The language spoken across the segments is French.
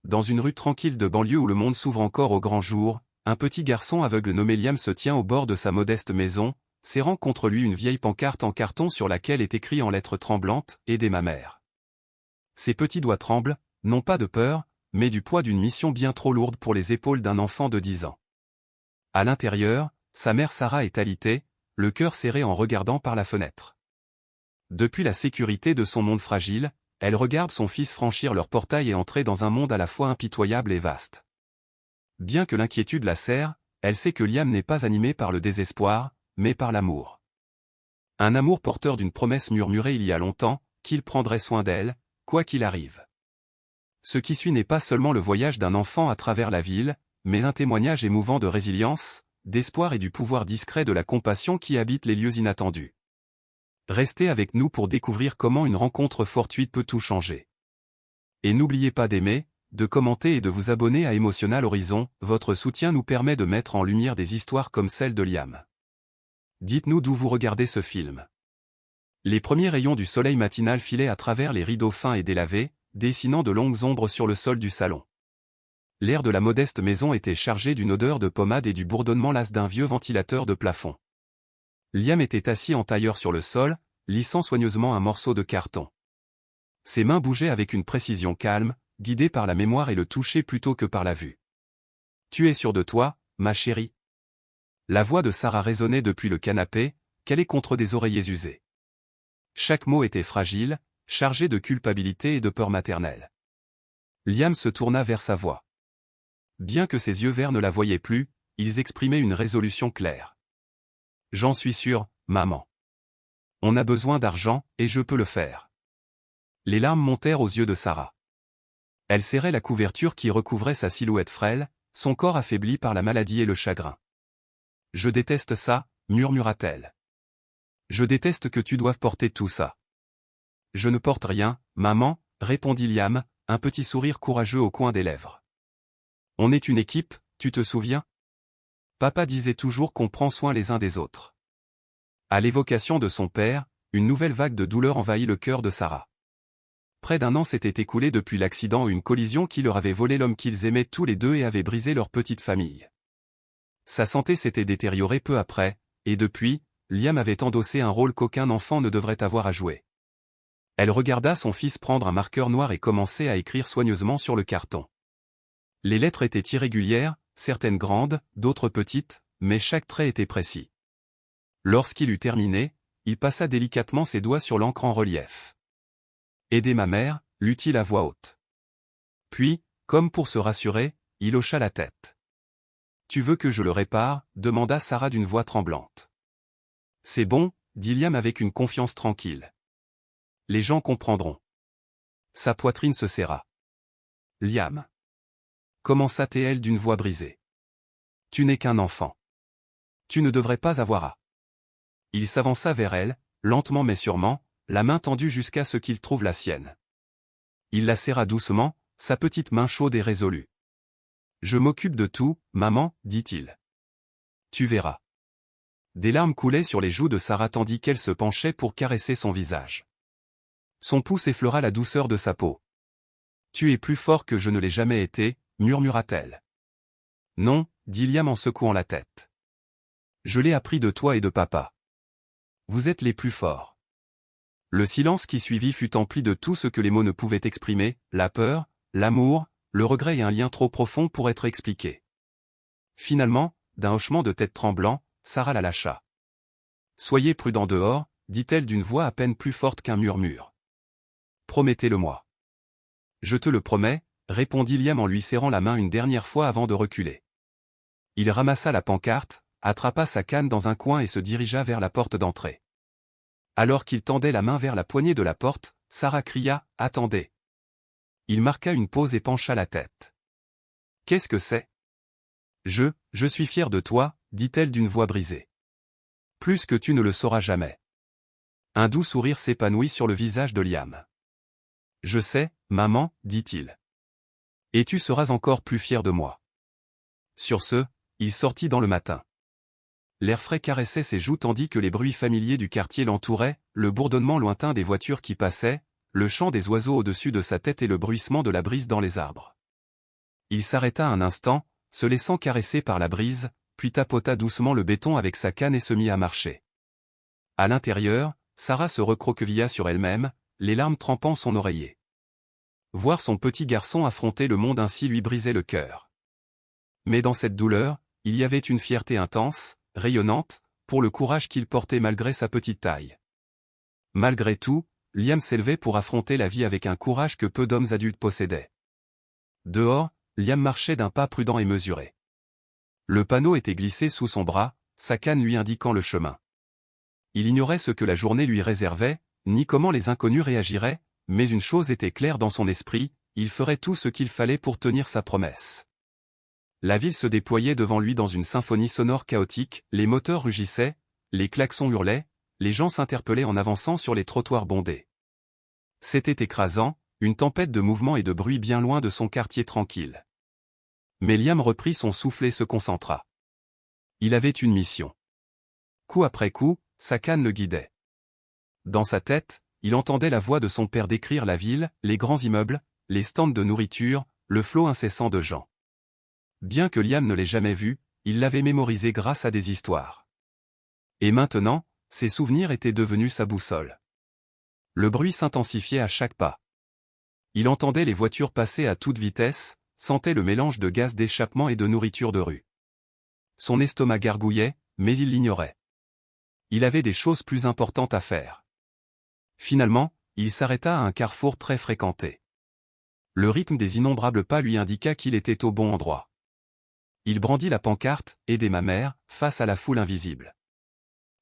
dans une rue tranquille de banlieue où le monde s'ouvre encore au grand jour, un petit garçon aveugle nommé Liam se tient au bord de sa modeste maison, serrant contre lui une vieille pancarte en carton sur laquelle est écrit en lettres tremblantes « Aidez ma mère ». Ses petits doigts tremblent, non pas de peur, mais du poids d'une mission bien trop lourde pour les épaules d'un enfant de 10 ans. À l'intérieur, sa mère Sarah est alitée, le cœur serré en regardant par la fenêtre. Depuis la sécurité de son monde fragile, elle regarde son fils franchir leur portail et entrer dans un monde à la fois impitoyable et vaste. Bien que l'inquiétude la serre, elle sait que Liam n'est pas animé par le désespoir, mais par l'amour. Un amour porteur d'une promesse murmurée il y a longtemps, qu'il prendrait soin d'elle, quoi qu'il arrive. Ce qui suit n'est pas seulement le voyage d'un enfant à travers la ville, mais un témoignage émouvant de résilience, d'espoir et du pouvoir discret de la compassion qui habite les lieux inattendus. Restez avec nous pour découvrir comment une rencontre fortuite peut tout changer. Et n'oubliez pas d'aimer, de commenter et de vous abonner à Emotional Horizon, votre soutien nous permet de mettre en lumière des histoires comme celle de Liam. Dites-nous d'où vous regardez ce film. Les premiers rayons du soleil matinal filaient à travers les rideaux fins et délavés, dessinant de longues ombres sur le sol du salon. L'air de la modeste maison était chargé d'une odeur de pommade et du bourdonnement las d'un vieux ventilateur de plafond. Liam était assis en tailleur sur le sol, lissant soigneusement un morceau de carton. Ses mains bougeaient avec une précision calme, guidées par la mémoire et le toucher plutôt que par la vue. « Tu es sûr de toi, ma chérie ?» La voix de Sarah résonnait depuis le canapé, calée contre des oreillers usés. Chaque mot était fragile, chargé de culpabilité et de peur maternelle. Liam se tourna vers sa voix. Bien que ses yeux verts ne la voyaient plus, ils exprimaient une résolution claire. « J'en suis sûr, maman. On a besoin d'argent, et je peux le faire. » Les larmes montèrent aux yeux de Sarah. Elle serrait la couverture qui recouvrait sa silhouette frêle, son corps affaibli par la maladie et le chagrin. « Je déteste ça, murmura-t-elle. Je déteste que tu doives porter tout ça. » « Je ne porte rien, maman, répondit Liam, un petit sourire courageux au coin des lèvres. « On est une équipe, tu te souviens? Papa disait toujours qu'on prend soin les uns des autres. » À l'évocation de son père, une nouvelle vague de douleur envahit le cœur de Sarah. Près d'un an s'était écoulé depuis l'accident ou une collision qui leur avait volé l'homme qu'ils aimaient tous les deux et avait brisé leur petite famille. Sa santé s'était détériorée peu après, et depuis, Liam avait endossé un rôle qu'aucun enfant ne devrait avoir à jouer. Elle regarda son fils prendre un marqueur noir et commencer à écrire soigneusement sur le carton. Les lettres étaient irrégulières, certaines grandes, d'autres petites, mais chaque trait était précis. Lorsqu'il eut terminé, il passa délicatement ses doigts sur l'encre en relief. « Aidez ma mère » lut-il à voix haute. Puis, comme pour se rassurer, il hocha la tête. « Tu veux que je le répare » demanda Sarah d'une voix tremblante. « C'est bon » dit Liam avec une confiance tranquille. « Les gens comprendront. » Sa poitrine se serra. « Liam. » commença-t-elle d'une voix brisée. « Tu n'es qu'un enfant. Tu ne devrais pas avoir à. » Il s'avança vers elle, lentement mais sûrement, la main tendue jusqu'à ce qu'il trouve la sienne. Il la serra doucement, sa petite main chaude et résolue. « Je m'occupe de tout, maman, dit-il. Tu verras. » Des larmes coulaient sur les joues de Sarah tandis qu'elle se penchait pour caresser son visage. Son pouce effleura la douceur de sa peau. « Tu es plus fort que je ne l'ai jamais été, » murmura-t-elle. « Non, » dit Liam en secouant la tête. « Je l'ai appris de toi et de papa. Vous êtes les plus forts. » Le silence qui suivit fut empli de tout ce que les mots ne pouvaient exprimer, la peur, l'amour, le regret et un lien trop profond pour être expliqué. Finalement, d'un hochement de tête tremblant, Sarah la lâcha. « Soyez prudent dehors, » dit-elle d'une voix à peine plus forte qu'un murmure. « Promettez-le-moi. »« Je te le promets, » répondit Liam en lui serrant la main une dernière fois avant de reculer. Il ramassa la pancarte, attrapa sa canne dans un coin et se dirigea vers la porte d'entrée. Alors qu'il tendait la main vers la poignée de la porte, Sarah cria « Attendez !» Il marqua une pause et pencha la tête. « Qu'est-ce que c'est ? » Je suis fier de toi, dit-elle d'une voix brisée. « Plus que tu ne le sauras jamais. » Un doux sourire s'épanouit sur le visage de Liam. « Je sais, maman, dit-il. Et tu seras encore plus fier de moi. » Sur ce, il sortit dans le matin. L'air frais caressait ses joues tandis que les bruits familiers du quartier l'entouraient, le bourdonnement lointain des voitures qui passaient, le chant des oiseaux au-dessus de sa tête et le bruissement de la brise dans les arbres. Il s'arrêta un instant, se laissant caresser par la brise, puis tapota doucement le béton avec sa canne et se mit à marcher. À l'intérieur, Sarah se recroquevilla sur elle-même, les larmes trempant son oreiller. Voir son petit garçon affronter le monde ainsi lui brisait le cœur. Mais dans cette douleur, il y avait une fierté intense, rayonnante, pour le courage qu'il portait malgré sa petite taille. Malgré tout, Liam s'élevait pour affronter la vie avec un courage que peu d'hommes adultes possédaient. Dehors, Liam marchait d'un pas prudent et mesuré. Le panneau était glissé sous son bras, sa canne lui indiquant le chemin. Il ignorait ce que la journée lui réservait, ni comment les inconnus réagiraient, mais une chose était claire dans son esprit, il ferait tout ce qu'il fallait pour tenir sa promesse. La ville se déployait devant lui dans une symphonie sonore chaotique, les moteurs rugissaient, les klaxons hurlaient, les gens s'interpellaient en avançant sur les trottoirs bondés. C'était écrasant, une tempête de mouvements et de bruit bien loin de son quartier tranquille. Mais Liam reprit son souffle et se concentra. Il avait une mission. Coup après coup, sa canne le guidait. Dans sa tête, il entendait la voix de son père décrire la ville, les grands immeubles, les stands de nourriture, le flot incessant de gens. Bien que Liam ne l'ait jamais vu, il l'avait mémorisé grâce à des histoires. Et maintenant, ses souvenirs étaient devenus sa boussole. Le bruit s'intensifiait à chaque pas. Il entendait les voitures passer à toute vitesse, sentait le mélange de gaz d'échappement et de nourriture de rue. Son estomac gargouillait, mais il l'ignorait. Il avait des choses plus importantes à faire. Finalement, il s'arrêta à un carrefour très fréquenté. Le rythme des innombrables pas lui indiqua qu'il était au bon endroit. Il brandit la pancarte « Aidez ma mère » face à la foule invisible.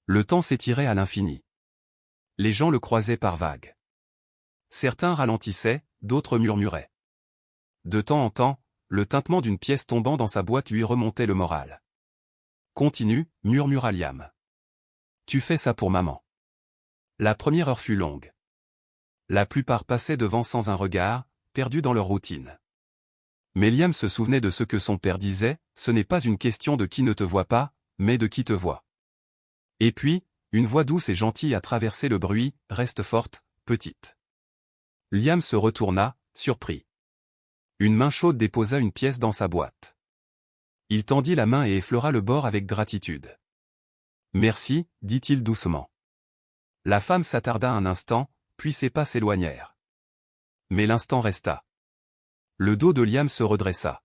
Le temps s'étirait à l'infini. Les gens le croisaient par vagues. Certains ralentissaient, d'autres murmuraient. De temps en temps, le tintement d'une pièce tombant dans sa boîte lui remontait le moral. « Continue » murmura Liam. « Tu fais ça pour maman. » La première heure fut longue. La plupart passaient devant sans un regard, perdus dans leur routine. Mais Liam se souvenait de ce que son père disait, ce n'est pas une question de qui ne te voit pas, mais de qui te voit. Et puis, une voix douce et gentille a traversé le bruit, reste forte, petite. Liam se retourna, surpris. Une main chaude déposa une pièce dans sa boîte. Il tendit la main et effleura le bord avec gratitude. Merci, dit-il doucement. La femme s'attarda un instant, puis ses pas s'éloignèrent. Mais l'instant resta. Le dos de Liam se redressa.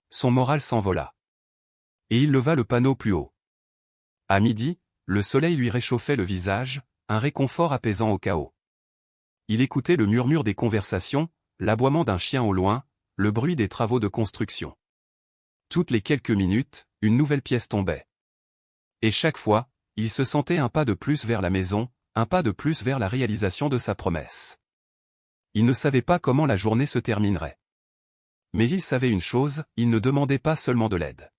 Son moral s'envola. Et il leva le panneau plus haut. À midi, le soleil lui réchauffait le visage, un réconfort apaisant au chaos. Il écoutait le murmure des conversations, l'aboiement d'un chien au loin, le bruit des travaux de construction. Toutes les quelques minutes, une nouvelle pièce tombait. Et chaque fois, il se sentait un pas de plus vers la maison, un pas de plus vers la réalisation de sa promesse. Il ne savait pas comment la journée se terminerait. Mais il savait une chose, il ne demandait pas seulement de l'aide.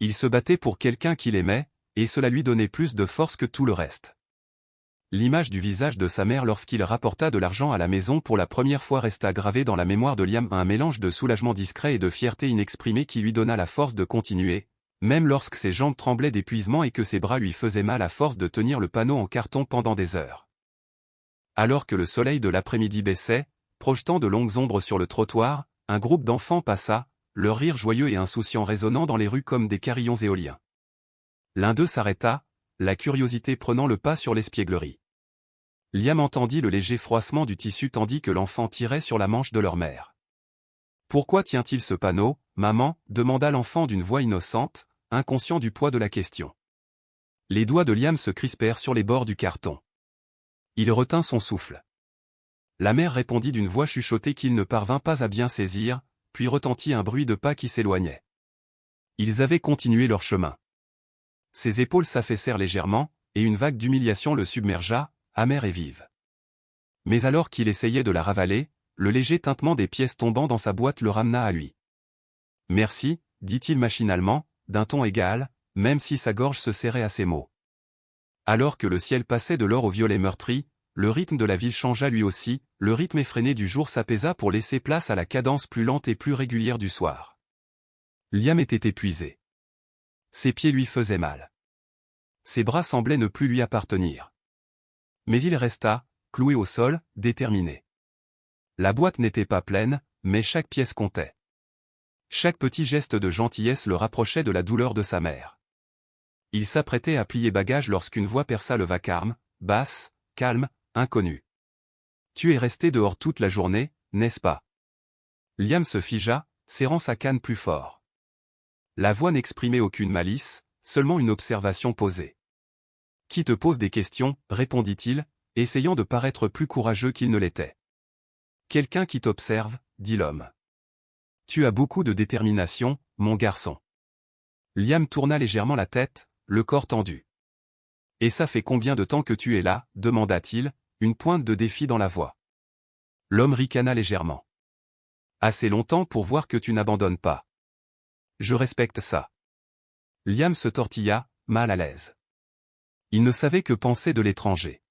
Il se battait pour quelqu'un qu'il aimait, et cela lui donnait plus de force que tout le reste. L'image du visage de sa mère lorsqu'il rapporta de l'argent à la maison pour la première fois resta gravée dans la mémoire de Liam, un mélange de soulagement discret et de fierté inexprimée qui lui donna la force de continuer, même lorsque ses jambes tremblaient d'épuisement et que ses bras lui faisaient mal à force de tenir le panneau en carton pendant des heures. Alors que le soleil de l'après-midi baissait, projetant de longues ombres sur le trottoir, un groupe d'enfants passa, leur rire joyeux et insouciant résonnant dans les rues comme des carillons éoliens. L'un d'eux s'arrêta, la curiosité prenant le pas sur l'espièglerie. Liam entendit le léger froissement du tissu tandis que l'enfant tirait sur la manche de leur mère. « Pourquoi tient-il ce panneau, maman » demanda l'enfant d'une voix innocente, inconscient du poids de la question. Les doigts de Liam se crispèrent sur les bords du carton. Il retint son souffle. La mère répondit d'une voix chuchotée qu'il ne parvint pas à bien saisir, puis retentit un bruit de pas qui s'éloignait. Ils avaient continué leur chemin. Ses épaules s'affaissèrent légèrement, et une vague d'humiliation le submergea, amère et vive. Mais alors qu'il essayait de la ravaler, le léger tintement des pièces tombant dans sa boîte le ramena à lui. « Merci » dit-il machinalement, d'un ton égal, même si sa gorge se serrait à ces mots. Alors que le ciel passait de l'or au violet meurtri, le rythme de la ville changea lui aussi, le rythme effréné du jour s'apaisa pour laisser place à la cadence plus lente et plus régulière du soir. Liam était épuisé. Ses pieds lui faisaient mal. Ses bras semblaient ne plus lui appartenir. Mais il resta, cloué au sol, déterminé. La boîte n'était pas pleine, mais chaque pièce comptait. Chaque petit geste de gentillesse le rapprochait de la douleur de sa mère. Il s'apprêtait à plier bagage lorsqu'une voix perça le vacarme, basse, calme, inconnue. « Tu es resté dehors toute la journée, n'est-ce pas ?» Liam se figea, serrant sa canne plus fort. La voix n'exprimait aucune malice, seulement une observation posée. « Qui te pose des questions ?» répondit-il, essayant de paraître plus courageux qu'il ne l'était. « Quelqu'un qui t'observe, » dit l'homme. « Tu as beaucoup de détermination, mon garçon. » Liam tourna légèrement la tête, le corps tendu. « Et ça fait combien de temps que tu es là ?» demanda-t-il, une pointe de défi dans la voix. L'homme ricana légèrement. « Assez longtemps pour voir que tu n'abandonnes pas. Je respecte ça. » Liam se tortilla, mal à l'aise. Il ne savait que penser de l'étranger.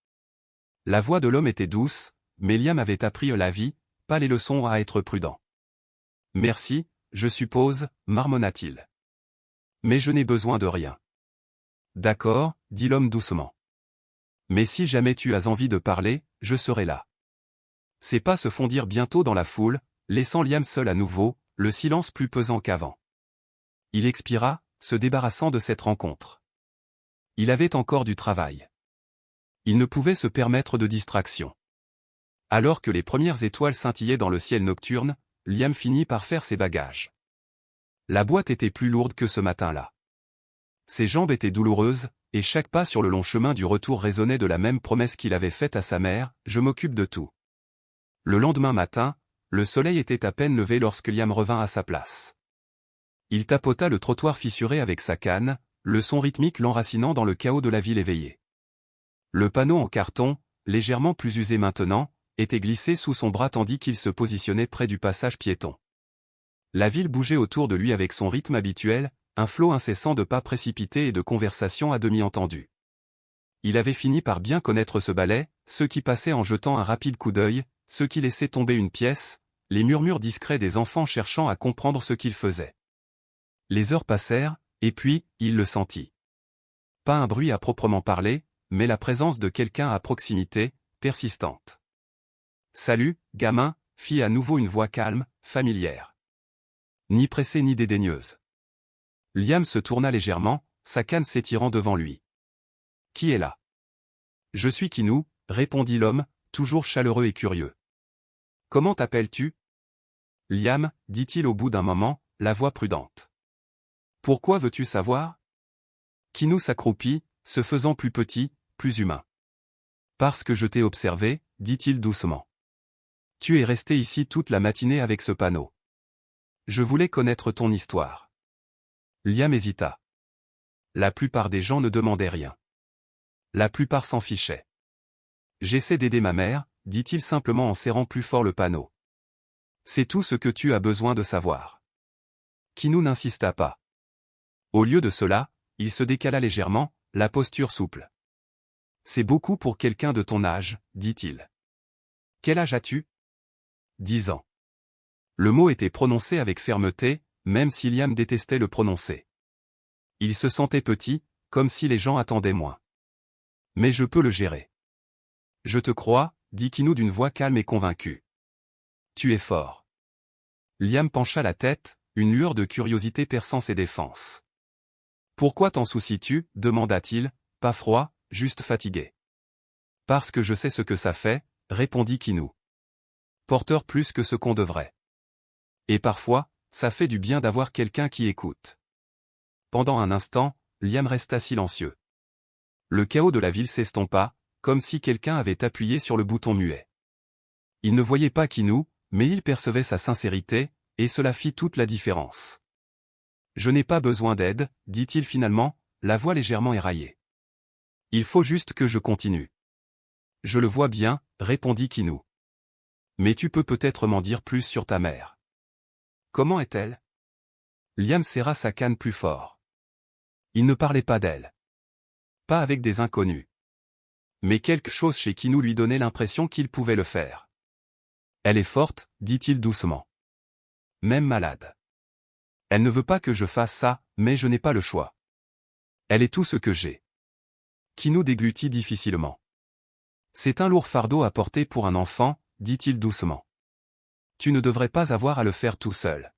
La voix de l'homme était douce, mais Liam avait appris la vie, pas les leçons à être prudent. « Merci, je suppose, » marmonna-t-il. « Mais je n'ai besoin de rien. »« D'accord, » dit l'homme doucement. « Mais si jamais tu as envie de parler, je serai là. » Ses pas se fondirent bientôt dans la foule, laissant Liam seul à nouveau, le silence plus pesant qu'avant. Il expira, se débarrassant de cette rencontre. Il avait encore du travail. Il ne pouvait se permettre de distraction. Alors que les premières étoiles scintillaient dans le ciel nocturne, Liam finit par faire ses bagages. La boîte était plus lourde que ce matin-là. Ses jambes étaient douloureuses, et chaque pas sur le long chemin du retour résonnait de la même promesse qu'il avait faite à sa mère, « Je m'occupe de tout. » Le lendemain matin, le soleil était à peine levé lorsque Liam revint à sa place. Il tapota le trottoir fissuré avec sa canne, le son rythmique l'enracinant dans le chaos de la ville éveillée. Le panneau en carton, légèrement plus usé maintenant, était glissé sous son bras tandis qu'il se positionnait près du passage piéton. La ville bougeait autour de lui avec son rythme habituel, un flot incessant de pas précipités et de conversations à demi entendues. Il avait fini par bien connaître ce ballet, ceux qui passaient en jetant un rapide coup d'œil, ceux qui laissaient tomber une pièce, les murmures discrets des enfants cherchant à comprendre ce qu'il faisait. Les heures passèrent, et puis, il le sentit. Pas un bruit à proprement parler, mais la présence de quelqu'un à proximité, persistante. « Salut, gamin » fit à nouveau une voix calme, familière. Ni pressée ni dédaigneuse. Liam se tourna légèrement, sa canne s'étirant devant lui. « Qui est là ?»« Je suis Kinou » répondit l'homme, toujours chaleureux et curieux. « Comment t'appelles-tu » ?»« Liam » dit-il au bout d'un moment, la voix prudente. « Pourquoi veux-tu savoir ?» Kinou s'accroupit, se faisant plus petit, plus humain. « Parce que je t'ai observé » dit-il doucement. « Tu es resté ici toute la matinée avec ce panneau. Je voulais connaître ton histoire. » Liam hésita. La plupart des gens ne demandaient rien. La plupart s'en fichaient. « J'essaie d'aider ma mère » dit-il simplement en serrant plus fort le panneau. « C'est tout ce que tu as besoin de savoir. » Kinou n'insista pas. Au lieu de cela, il se décala légèrement, la posture souple. « C'est beaucoup pour quelqu'un de ton âge, » dit-il. « Quel âge as-tu » ? 10 ans. Le mot était prononcé avec fermeté, même si Liam détestait le prononcer. Il se sentait petit, comme si les gens attendaient moins. « Mais je peux le gérer. »« Je te crois, » dit Kinou d'une voix calme et convaincue. « Tu es fort. » Liam pencha la tête, une lueur de curiosité perçant ses défenses. « Pourquoi t'en soucies-tu » demanda-t-il, pas froid, juste fatigué. « Parce que je sais ce que ça fait, » répondit Kinou. « Porteur plus que ce qu'on devrait. Et parfois, ça fait du bien d'avoir quelqu'un qui écoute. » Pendant un instant, Liam resta silencieux. Le chaos de la ville s'estompa, comme si quelqu'un avait appuyé sur le bouton muet. Il ne voyait pas Kinou, mais il percevait sa sincérité, et cela fit toute la différence. « Je n'ai pas besoin d'aide, » dit-il finalement, la voix légèrement éraillée. « Il faut juste que je continue. »« Je le vois bien, » répondit Kinou. « Mais tu peux peut-être m'en dire plus sur ta mère. Comment est-elle » Liam serra sa canne plus fort. Il ne parlait pas d'elle. Pas avec des inconnus. Mais quelque chose chez Kinou lui donnait l'impression qu'il pouvait le faire. « Elle est forte, » dit-il doucement. « Même malade. Elle ne veut pas que je fasse ça, mais je n'ai pas le choix. Elle est tout ce que j'ai. » Kinou déglutit difficilement. « C'est un lourd fardeau à porter pour un enfant, » dit-il doucement. « Tu ne devrais pas avoir à le faire tout seul. »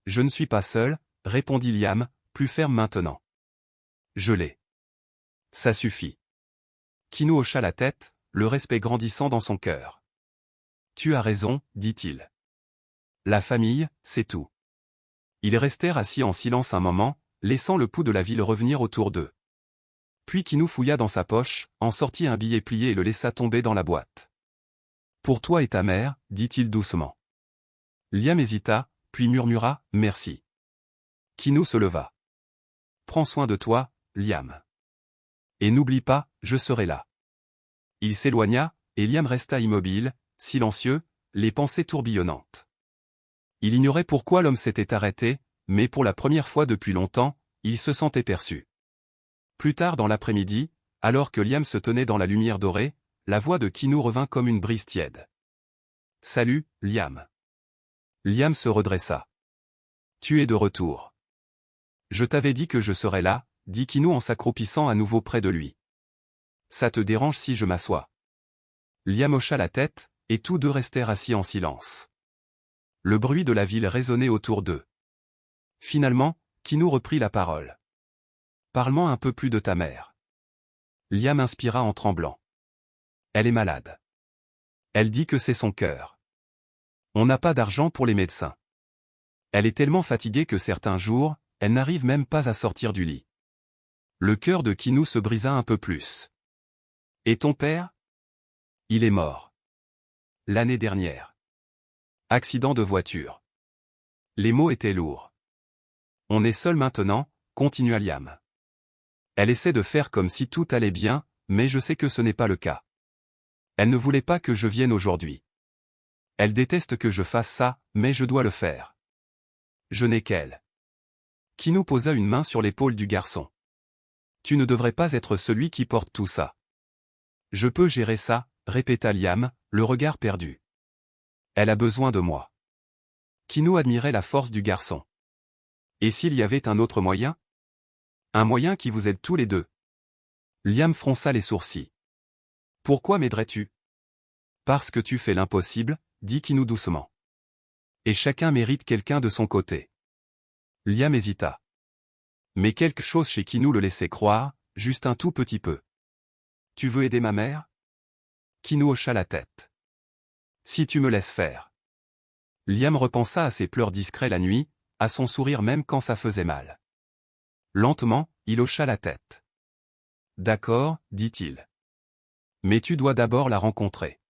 Je ne suis pas seul, répondit Liam, plus ferme maintenant. Je l'ai. Ça suffit. Kinou hocha la tête, le respect grandissant dans son cœur. Tu as raison, dit-il. La famille, c'est tout. Ils restèrent assis en silence un moment, laissant le pouls de la ville revenir autour d'eux. Puis Kinou fouilla dans sa poche, en sortit un billet plié et le laissa tomber dans la boîte. Pour toi et ta mère, dit-il doucement. Liam hésita, puis murmura, merci. Kinou se leva. Prends soin de toi, Liam. Et n'oublie pas, je serai là. Il s'éloigna, et Liam resta immobile, silencieux, les pensées tourbillonnantes. Il ignorait pourquoi l'homme s'était arrêté, mais pour la première fois depuis longtemps, il se sentait perçu. Plus tard dans l'après-midi, alors que Liam se tenait dans la lumière dorée, la voix de Kinou revint comme une brise tiède. « Salut, Liam. » Liam se redressa. « Tu es de retour. »« Je t'avais dit que je serais là, » dit Kinou en s'accroupissant à nouveau près de lui. « Ça te dérange si je m'assois ?» Liam hocha la tête, et tous deux restèrent assis en silence. Le bruit de la ville résonnait autour d'eux. Finalement, Kinou reprit la parole. « Parle-moi un peu plus de ta mère. » Liam inspira en tremblant. « Elle est malade. Elle dit que c'est son cœur. On n'a pas d'argent pour les médecins. Elle est tellement fatiguée que certains jours, elle n'arrive même pas à sortir du lit. » Le cœur de Kinou se brisa un peu plus. « Et ton père ? » Il est mort. L'année dernière. Accident de voiture. Les mots étaient lourds. On est seul maintenant, continua Liam. Elle essaie de faire comme si tout allait bien, mais je sais que ce n'est pas le cas. Elle ne voulait pas que je vienne aujourd'hui. Elle déteste que je fasse ça, mais je dois le faire. Je n'ai qu'elle. Kinou posa une main sur l'épaule du garçon. Tu ne devrais pas être celui qui porte tout ça. Je peux gérer ça, répéta Liam, le regard perdu. Elle a besoin de moi. Kinou admirait la force du garçon. Et s'il y avait un autre moyen ? Un moyen qui vous aide tous les deux. Liam fronça les sourcils. Pourquoi m'aiderais-tu ? Parce que tu fais l'impossible, dit Kinou doucement. Et chacun mérite quelqu'un de son côté. Liam hésita. Mais quelque chose chez Kinou le laissait croire, juste un tout petit peu. Tu veux aider ma mère ? Kinou hocha la tête. Si tu me laisses faire. Liam repensa à ses pleurs discrets la nuit, à son sourire même quand ça faisait mal. Lentement, il hocha la tête. D'accord, dit-il. Mais tu dois d'abord la rencontrer.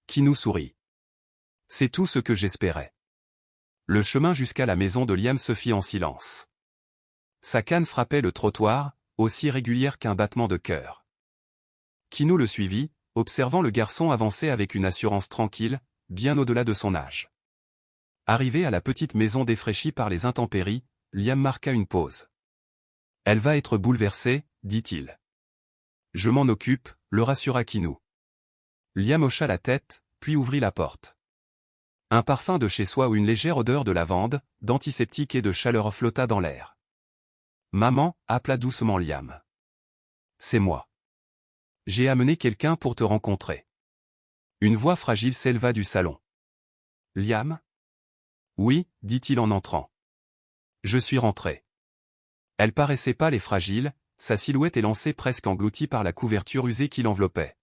Kinou sourit. C'est tout ce que j'espérais. Le chemin jusqu'à la maison de Liam se fit en silence. Sa canne frappait le trottoir, aussi régulière qu'un battement de cœur. Kinou le suivit, observant le garçon avancer avec une assurance tranquille, bien au-delà de son âge. Arrivé à la petite maison défraîchie par les intempéries, Liam marqua une pause. « Elle va être bouleversée, dit-il. »« Je m'en occupe, » le rassura Kinou. Liam hocha la tête, puis ouvrit la porte. Un parfum de chez soi ou une légère odeur de lavande, d'antiseptique et de chaleur flotta dans l'air. « Maman, » appela doucement Liam. « C'est moi. J'ai amené quelqu'un pour te rencontrer. » Une voix fragile s'éleva du salon. « Liam ? » « Oui, » dit-il en entrant. « Je suis rentré. » Elle paraissait pâle et fragile, sa silhouette élancée presque engloutie par la couverture usée qui l'enveloppait.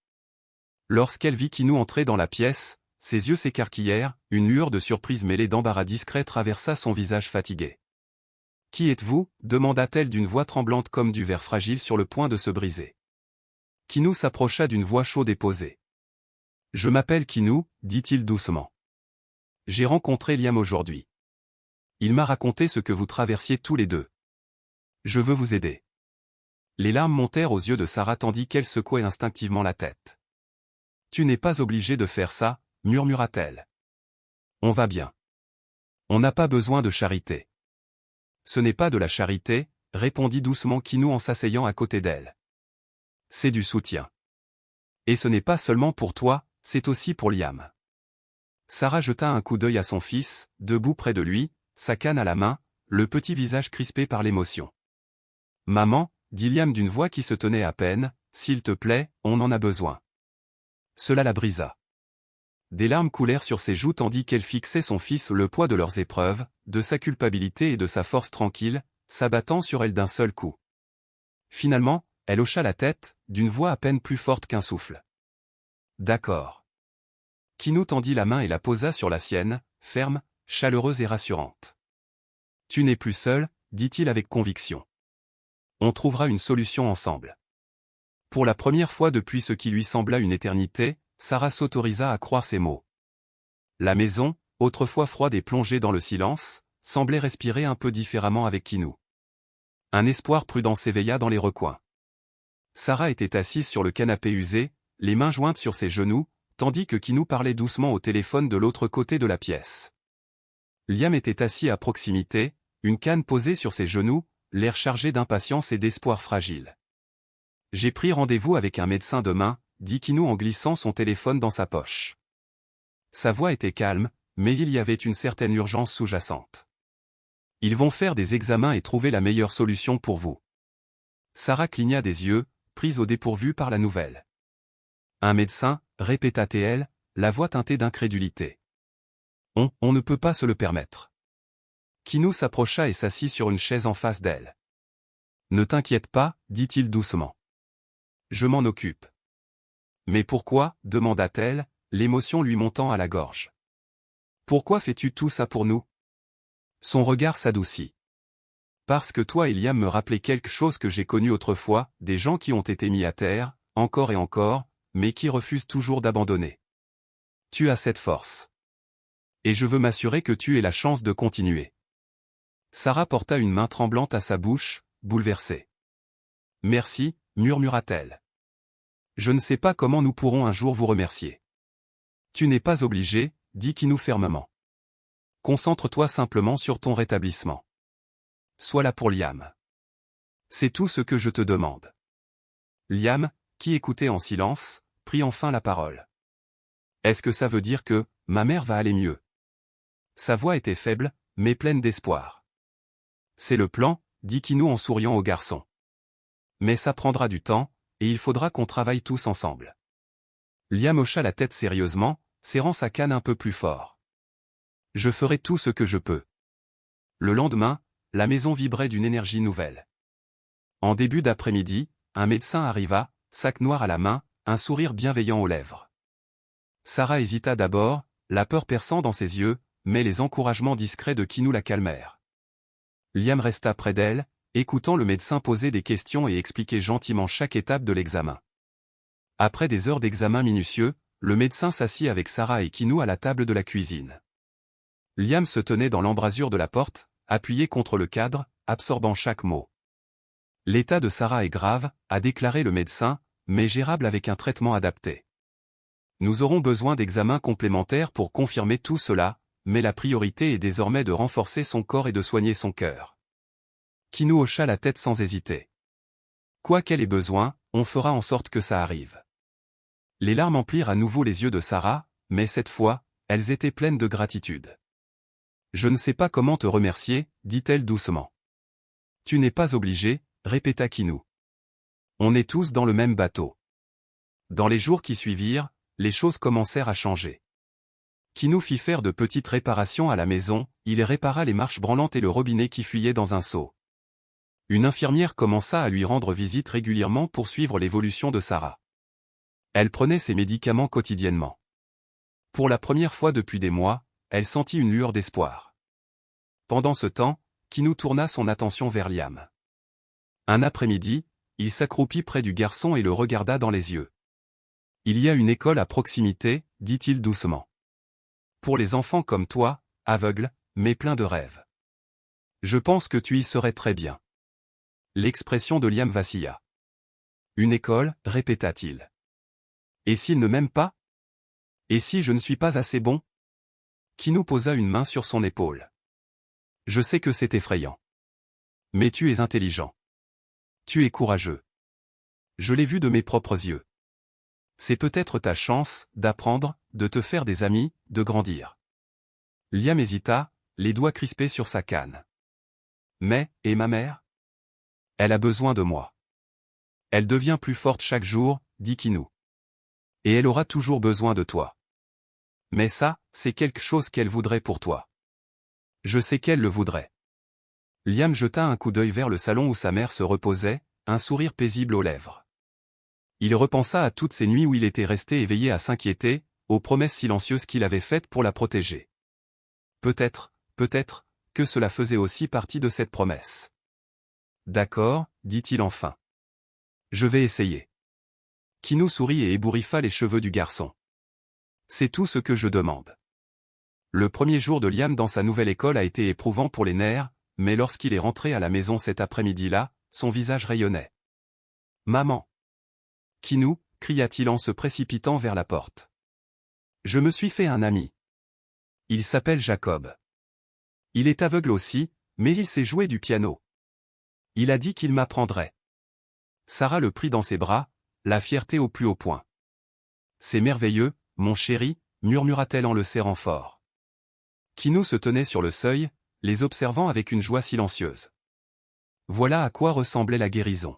Lorsqu'elle vit Kinou entrer dans la pièce, ses yeux s'écarquillèrent, une lueur de surprise mêlée d'embarras discret traversa son visage fatigué. « Qui êtes-vous ? » demanda-t-elle d'une voix tremblante comme du verre fragile sur le point de se briser. Kinou s'approcha d'une voix chaude et posée. « Je m'appelle Kinou, » dit-il doucement. « J'ai rencontré Liam aujourd'hui. Il m'a raconté ce que vous traversiez tous les deux. Je veux vous aider. » Les larmes montèrent aux yeux de Sarah tandis qu'elle secouait instinctivement la tête. « Tu n'es pas obligé de faire ça, » murmura-t-elle. « On va bien. On n'a pas besoin de charité. »« Ce n'est pas de la charité, » répondit doucement Kinou en s'asseyant à côté d'elle. « C'est du soutien. Et ce n'est pas seulement pour toi, c'est aussi pour Liam. » Sarah jeta un coup d'œil à son fils, debout près de lui, sa canne à la main, le petit visage crispé par l'émotion. « Maman, » dit Liam d'une voix qui se tenait à peine, « s'il te plaît, on en a besoin. » Cela la brisa. « Des larmes coulèrent sur ses joues tandis qu'elle fixait son fils le poids de leurs épreuves, de sa culpabilité et de sa force tranquille, s'abattant sur elle d'un seul coup. Finalement, elle hocha la tête, d'une voix à peine plus forte qu'un souffle. D'accord. Kinou tendit la main et la posa sur la sienne, ferme, chaleureuse et rassurante. Tu n'es plus seul, dit-il avec conviction. On trouvera une solution ensemble. Pour la première fois depuis ce qui lui sembla une éternité, Sarah s'autorisa à croire ses mots. La maison, autrefois froide et plongée dans le silence, semblait respirer un peu différemment avec Kinou. Un espoir prudent s'éveilla dans les recoins. Sarah était assise sur le canapé usé, les mains jointes sur ses genoux, tandis que Kinou parlait doucement au téléphone de l'autre côté de la pièce. Liam était assis à proximité, une canne posée sur ses genoux, l'air chargé d'impatience et d'espoir fragile. « J'ai pris rendez-vous avec un médecin demain », dit Kinou en glissant son téléphone dans sa poche. Sa voix était calme, mais il y avait une certaine urgence sous-jacente. « Ils vont faire des examens et trouver la meilleure solution pour vous. » Sarah cligna des yeux, prise au dépourvu par la nouvelle. « Un médecin » répéta-t-elle, la voix teintée d'incrédulité. « On ne peut pas se le permettre. » Kinou s'approcha et s'assit sur une chaise en face d'elle. « Ne t'inquiète pas, dit-il doucement. Je m'en occupe. »« Mais pourquoi » demanda-t-elle, l'émotion lui montant à la gorge. « Pourquoi fais-tu tout ça pour nous ?» Son regard s'adoucit. « Parce que toi et Liam me rappelaient quelque chose que j'ai connu autrefois, des gens qui ont été mis à terre, encore et encore, mais qui refusent toujours d'abandonner. Tu as cette force. Et je veux m'assurer que tu aies la chance de continuer. » Sarah porta une main tremblante à sa bouche, bouleversée. « Merci » murmura-t-elle. « Je ne sais pas comment nous pourrons un jour vous remercier. »« Tu n'es pas obligé » dit Kinou fermement. « Concentre-toi simplement sur ton rétablissement. Sois là pour Liam. C'est tout ce que je te demande. » Liam, qui écoutait en silence, prit enfin la parole. « Est-ce que ça veut dire que ma mère va aller mieux ?» Sa voix était faible, mais pleine d'espoir. « C'est le plan » dit Kinou en souriant au garçon. « Mais ça prendra du temps, et il faudra qu'on travaille tous ensemble. » Liam hocha la tête sérieusement, serrant sa canne un peu plus fort. « Je ferai tout ce que je peux. » Le lendemain, la maison vibrait d'une énergie nouvelle. En début d'après-midi, un médecin arriva, sac noir à la main, un sourire bienveillant aux lèvres. Sarah hésita d'abord, la peur perçant dans ses yeux, mais les encouragements discrets de Kinou la calmèrent. Liam resta près d'elle, écoutant le médecin poser des questions et expliquer gentiment chaque étape de l'examen. Après des heures d'examen minutieux, le médecin s'assit avec Sarah et Kinou à la table de la cuisine. Liam se tenait dans l'embrasure de la porte, appuyé contre le cadre, absorbant chaque mot. « L'état de Sarah est grave », a déclaré le médecin, mais gérable avec un traitement adapté. « Nous aurons besoin d'examens complémentaires pour confirmer tout cela, mais la priorité est désormais de renforcer son corps et de soigner son cœur. » Kinou hocha la tête sans hésiter. « Quoi qu'elle ait besoin, on fera en sorte que ça arrive. » Les larmes emplirent à nouveau les yeux de Sarah, mais cette fois, elles étaient pleines de gratitude. « Je ne sais pas comment te remercier, dit-elle doucement. »« Tu n'es pas obligé, » répéta Kinou. « On est tous dans le même bateau. » Dans les jours qui suivirent, les choses commencèrent à changer. Kinou fit faire de petites réparations à la maison, il répara les marches branlantes et le robinet qui fuyait dans un seau. Une infirmière commença à lui rendre visite régulièrement pour suivre l'évolution de Sarah. Elle prenait ses médicaments quotidiennement. Pour la première fois depuis des mois, elle sentit une lueur d'espoir. Pendant ce temps, Kinou tourna son attention vers Liam. Un après-midi, il s'accroupit près du garçon et le regarda dans les yeux. « Il y a une école à proximité, dit-il doucement. Pour les enfants comme toi, aveugles, mais pleins de rêves. Je pense que tu y serais très bien. » L'expression de Liam vacilla. « Une école » répéta-t-il. « Et s'il ne m'aime pas ? Et si je ne suis pas assez bon ?» Kinou posa une main sur son épaule. « Je sais que c'est effrayant. Mais tu es intelligent. Tu es courageux. Je l'ai vu de mes propres yeux. C'est peut-être ta chance, d'apprendre, de te faire des amis, de grandir. » Liam hésita, les doigts crispés sur sa canne. « Mais, et ma mère ? Elle a besoin de moi. Elle devient plus forte chaque jour, dit Kinou. Et elle aura toujours besoin de toi. Mais ça, c'est quelque chose qu'elle voudrait pour toi. Je sais qu'elle le voudrait. Liam jeta un coup d'œil vers le salon où sa mère se reposait, un sourire paisible aux lèvres. Il repensa à toutes ces nuits où il était resté éveillé à s'inquiéter, aux promesses silencieuses qu'il avait faites pour la protéger. Peut-être, que cela faisait aussi partie de cette promesse. D'accord, dit-il enfin. Je vais essayer. Kinou sourit et ébouriffa les cheveux du garçon. C'est tout ce que je demande. Le premier jour de Liam dans sa nouvelle école a été éprouvant pour les nerfs, mais lorsqu'il est rentré à la maison cet après-midi-là, son visage rayonnait. « Maman !» Kinou, cria-t-il en se précipitant vers la porte. Je me suis fait un ami. Il s'appelle Jacob. Il est aveugle aussi, mais il sait jouer du piano. Il a dit qu'il m'apprendrait. Sarah le prit dans ses bras, la fierté au plus haut point. C'est merveilleux, mon chéri, murmura-t-elle en le serrant fort. Kinou se tenait sur le seuil, les observant avec une joie silencieuse. Voilà à quoi ressemblait la guérison.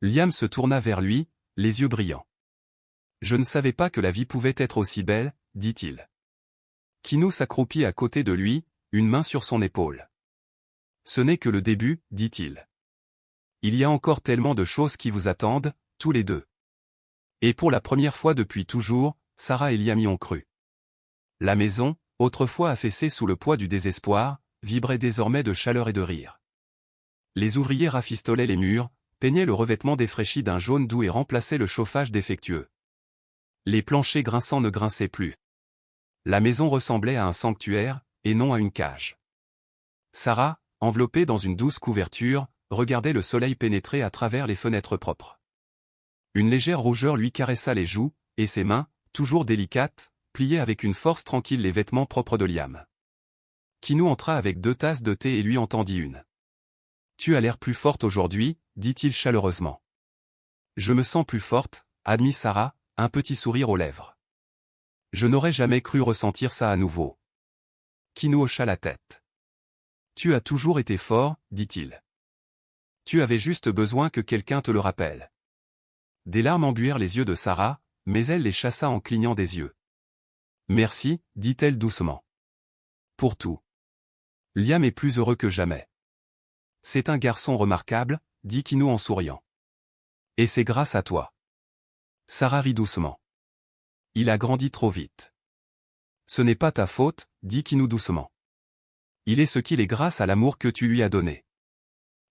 Liam se tourna vers lui, les yeux brillants. Je ne savais pas que la vie pouvait être aussi belle, dit-il. Kinou s'accroupit à côté de lui, une main sur son épaule. Ce n'est que le début, dit-il. Il y a encore tellement de choses qui vous attendent, tous les deux. Et pour la première fois depuis toujours, Sarah et Liam y ont cru. La maison, autrefois affaissée sous le poids du désespoir, vibrait désormais de chaleur et de rire. Les ouvriers rafistolaient les murs, peignaient le revêtement défraîchi d'un jaune doux et remplaçaient le chauffage défectueux. Les planchers grinçants ne grinçaient plus. La maison ressemblait à un sanctuaire, et non à une cage. Sarah, enveloppée dans une douce couverture, regardait le soleil pénétrer à travers les fenêtres propres. Une légère rougeur lui caressa les joues, et ses mains, toujours délicates, pliaient avec une force tranquille les vêtements propres de Liam. Kinou entra avec 2 tasses de thé et lui en tendit une. « Tu as l'air plus forte aujourd'hui, » dit-il chaleureusement. « Je me sens plus forte, » admit Sarah, un petit sourire aux lèvres. « Je n'aurais jamais cru ressentir ça à nouveau. » Kinou hocha la tête. « Tu as toujours été fort, » dit-il. « Tu avais juste besoin que quelqu'un te le rappelle. » Des larmes embuèrent les yeux de Sarah, mais elle les chassa en clignant des yeux. « Merci, » dit-elle doucement. « Pour tout. Liam est plus heureux que jamais. »« C'est un garçon remarquable, » dit Kinou en souriant. « Et c'est grâce à toi. » Sarah rit doucement. « Il a grandi trop vite. »« Ce n'est pas ta faute, » dit Kinou doucement. « Il est ce qu'il est grâce à l'amour que tu lui as donné.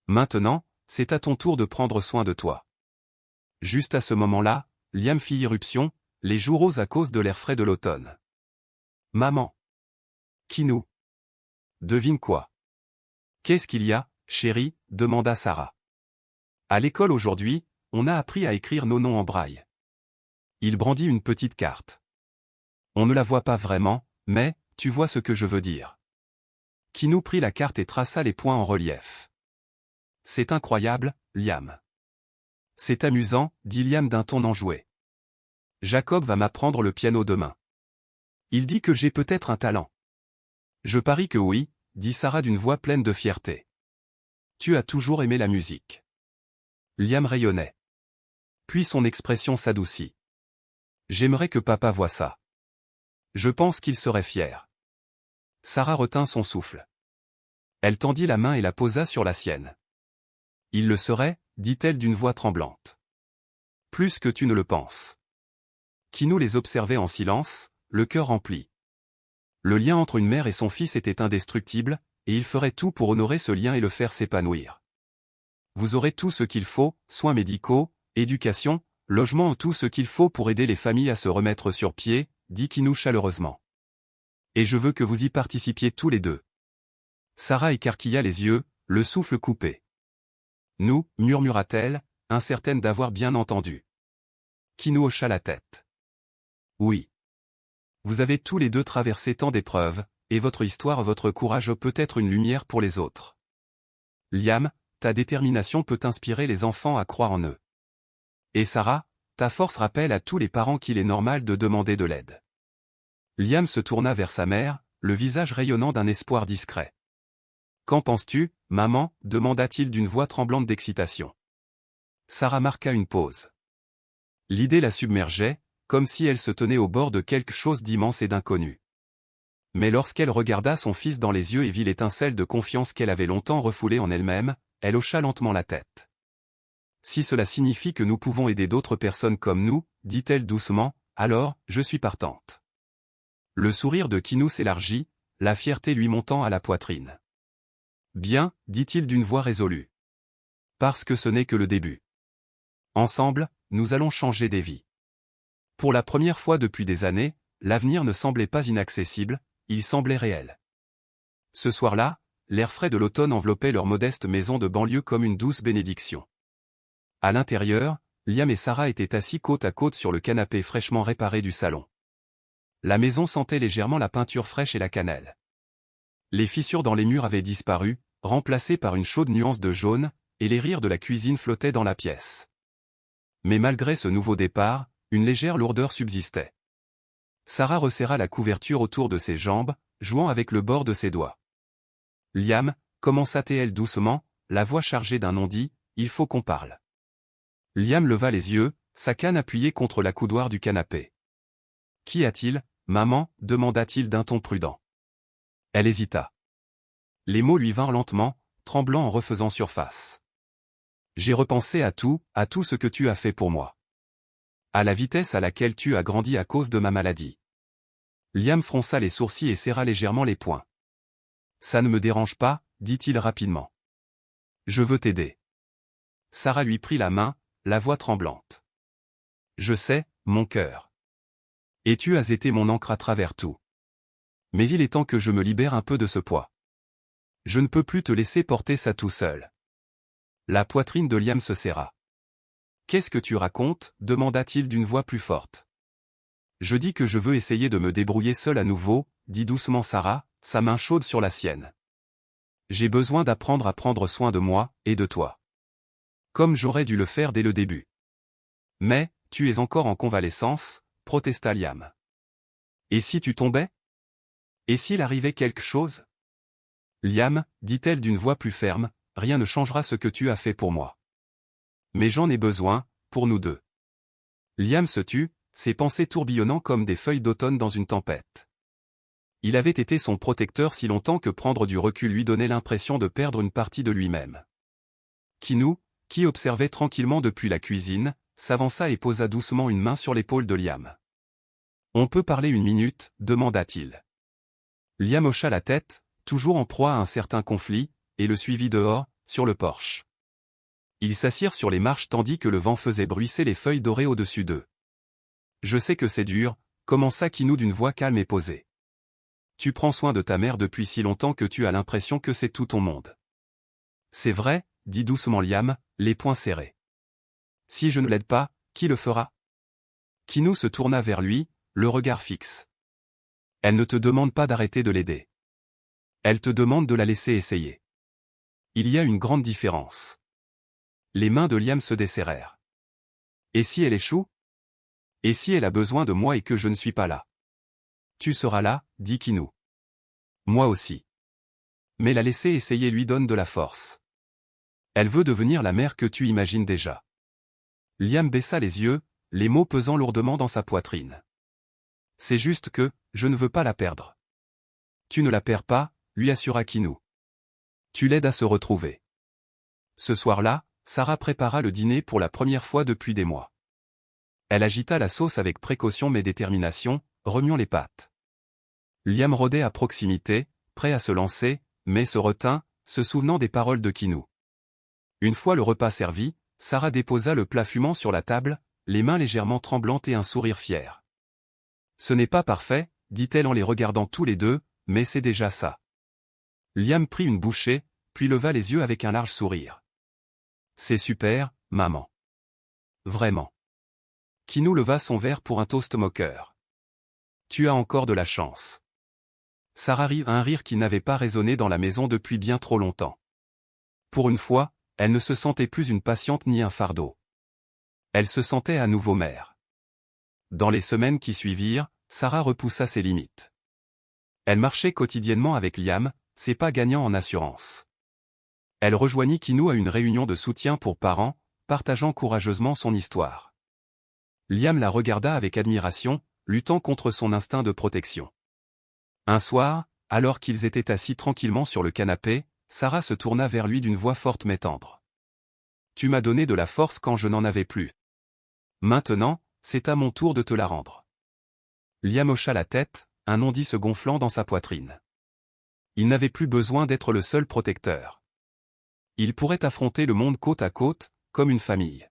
Maintenant, c'est à ton tour de prendre soin de toi. » Juste à ce moment-là, Liam fit irruption, les joues roses à cause de l'air frais de l'automne. « Maman. »« Kinou. »« Devine quoi. »« Qu'est-ce qu'il y a, chérie ?» demanda Sarah. « À l'école aujourd'hui, on a appris à écrire nos noms en braille. » Il brandit une petite carte. « On ne la voit pas vraiment, mais, tu vois ce que je veux dire. » Kinou prit la carte et traça les points en relief. « C'est incroyable, Liam. »« C'est amusant, » dit Liam d'un ton enjoué. « Jacob va m'apprendre le piano demain. Il dit que j'ai peut-être un talent. »« Je parie que oui, » dit Sarah d'une voix pleine de fierté. « Tu as toujours aimé la musique. » Liam rayonnait. Puis son expression s'adoucit. « J'aimerais que papa voie ça. Je pense qu'il serait fier. » Sarah retint son souffle. Elle tendit la main et la posa sur la sienne. « Il le serait, » dit-elle d'une voix tremblante. « Plus que tu ne le penses. » Kinou les observait en silence, le cœur rempli. Le lien entre une mère et son fils était indestructible, et il ferait tout pour honorer ce lien et le faire s'épanouir. Vous aurez tout ce qu'il faut, soins médicaux, éducation, logement, tout ce qu'il faut pour aider les familles à se remettre sur pied, dit Kinou chaleureusement. Et je veux que vous y participiez tous les deux. Sarah écarquilla les yeux, le souffle coupé. Nous, murmura-t-elle, incertaine d'avoir bien entendu. Kinou hocha la tête. Oui. Vous avez tous les deux traversé tant d'épreuves, et votre histoire, votre courage peut être une lumière pour les autres. Liam, ta détermination peut inspirer les enfants à croire en eux. Et Sarah, ta force rappelle à tous les parents qu'il est normal de demander de l'aide. Liam se tourna vers sa mère, le visage rayonnant d'un espoir discret. Qu'en penses-tu, maman ? Demanda-t-il d'une voix tremblante d'excitation. Sarah marqua une pause. L'idée la submergeait, comme si elle se tenait au bord de quelque chose d'immense et d'inconnu. Mais lorsqu'elle regarda son fils dans les yeux et vit l'étincelle de confiance qu'elle avait longtemps refoulée en elle-même, elle hocha lentement la tête. Si cela signifie que nous pouvons aider d'autres personnes comme nous, dit-elle doucement, alors, je suis partante. Le sourire de Kinou s'élargit, la fierté lui montant à la poitrine. Bien, dit-il d'une voix résolue. Parce que ce n'est que le début. Ensemble, nous allons changer des vies. Pour la première fois depuis des années, l'avenir ne semblait pas inaccessible, il semblait réel. Ce soir-là, l'air frais de l'automne enveloppait leur modeste maison de banlieue comme une douce bénédiction. À l'intérieur, Liam et Sarah étaient assis côte à côte sur le canapé fraîchement réparé du salon. La maison sentait légèrement la peinture fraîche et la cannelle. Les fissures dans les murs avaient disparu, remplacées par une chaude nuance de jaune, et les rires de la cuisine flottaient dans la pièce. Mais malgré ce nouveau départ, une légère lourdeur subsistait. Sarah resserra la couverture autour de ses jambes, jouant avec le bord de ses doigts. Liam, commença-t-elle doucement, la voix chargée d'un non-dit, il faut qu'on parle. Liam leva les yeux, sa canne appuyée contre la coudoir du canapé. Qu'y a-t-il, maman, demanda-t-il d'un ton prudent. Elle hésita. Les mots lui vinrent lentement, tremblant en refaisant surface. J'ai repensé à tout ce que tu as fait pour moi. À la vitesse à laquelle tu as grandi à cause de ma maladie. Liam fronça les sourcils et serra légèrement les poings. Ça ne me dérange pas, dit-il rapidement. Je veux t'aider. Sarah lui prit la main, la voix tremblante. Je sais, mon cœur. Et tu as été mon encre à travers tout. Mais il est temps que je me libère un peu de ce poids. Je ne peux plus te laisser porter ça tout seul. La poitrine de Liam se serra. Qu'est-ce que tu racontes, demanda-t-il d'une voix plus forte. Je dis que je veux essayer de me débrouiller seul à nouveau, dit doucement Sarah, sa main chaude sur la sienne. J'ai besoin d'apprendre à prendre soin de moi, et de toi. Comme j'aurais dû le faire dès le début. Mais, tu es encore en convalescence, protesta Liam. Et si tu tombais? Et s'il arrivait quelque chose? Liam, dit-elle d'une voix plus ferme, rien ne changera ce que tu as fait pour moi. Mais j'en ai besoin, pour nous deux. Liam se tut, ses pensées tourbillonnant comme des feuilles d'automne dans une tempête. Il avait été son protecteur si longtemps que prendre du recul lui donnait l'impression de perdre une partie de lui-même. Kinou, qui observait tranquillement depuis la cuisine, s'avança et posa doucement une main sur l'épaule de Liam. « On peut parler une minute ?» demanda-t-il. Liam hocha la tête, toujours en proie à un certain conflit, et le suivit dehors, sur le porche. Ils s'assirent sur les marches tandis que le vent faisait bruisser les feuilles dorées au-dessus d'eux. « Je sais que c'est dur », commença Kinou d'une voix calme et posée. « Tu prends soin de ta mère depuis si longtemps que tu as l'impression que c'est tout ton monde. »« C'est vrai », dit doucement Liam, les poings serrés. « Si je ne l'aide pas, qui le fera ?» Kinou se tourna vers lui, le regard fixe. « Elle ne te demande pas d'arrêter de l'aider. Elle te demande de la laisser essayer. Il y a une grande différence. » Les mains de Liam se desserrèrent. « Et si elle échoue? Et si elle a besoin de moi et que je ne suis pas là? »« Tu seras là, » dit Kinou. « Moi aussi. Mais la laisser essayer lui donne de la force. Elle veut devenir la mère que tu imagines déjà. » Liam baissa les yeux, les mots pesant lourdement dans sa poitrine. « C'est juste que, je ne veux pas la perdre. »« Tu ne la perds pas, » lui assura Kinou. « Tu l'aides à se retrouver. » Ce soir-là, Sarah prépara le dîner pour la première fois depuis des mois. Elle agita la sauce avec précaution mais détermination, remuant les pâtes. Liam rôdait à proximité, prêt à se lancer, mais se retint, se souvenant des paroles de Kinou. Une fois le repas servi, Sarah déposa le plat fumant sur la table, les mains légèrement tremblantes et un sourire fier. « Ce n'est pas parfait, » dit-elle en les regardant tous les deux, « mais c'est déjà ça. » Liam prit une bouchée, puis leva les yeux avec un large sourire. « C'est super, maman. Vraiment. » Kinou leva son verre pour un toast moqueur. « Tu as encore de la chance. » Sarah rit un rire qui n'avait pas résonné dans la maison depuis bien trop longtemps. Pour une fois, elle ne se sentait plus une patiente ni un fardeau. Elle se sentait à nouveau mère. Dans les semaines qui suivirent, Sarah repoussa ses limites. Elle marchait quotidiennement avec Liam, ses pas gagnant en assurance. Elle rejoignit Kinou à une réunion de soutien pour parents, partageant courageusement son histoire. Liam la regarda avec admiration, luttant contre son instinct de protection. Un soir, alors qu'ils étaient assis tranquillement sur le canapé, Sarah se tourna vers lui d'une voix forte mais tendre. « Tu m'as donné de la force quand je n'en avais plus. Maintenant, c'est à mon tour de te la rendre. » Liam hocha la tête, un non-dit se gonflant dans sa poitrine. Il n'avait plus besoin d'être le seul protecteur. Il pourrait affronter le monde côte à côte, comme une famille.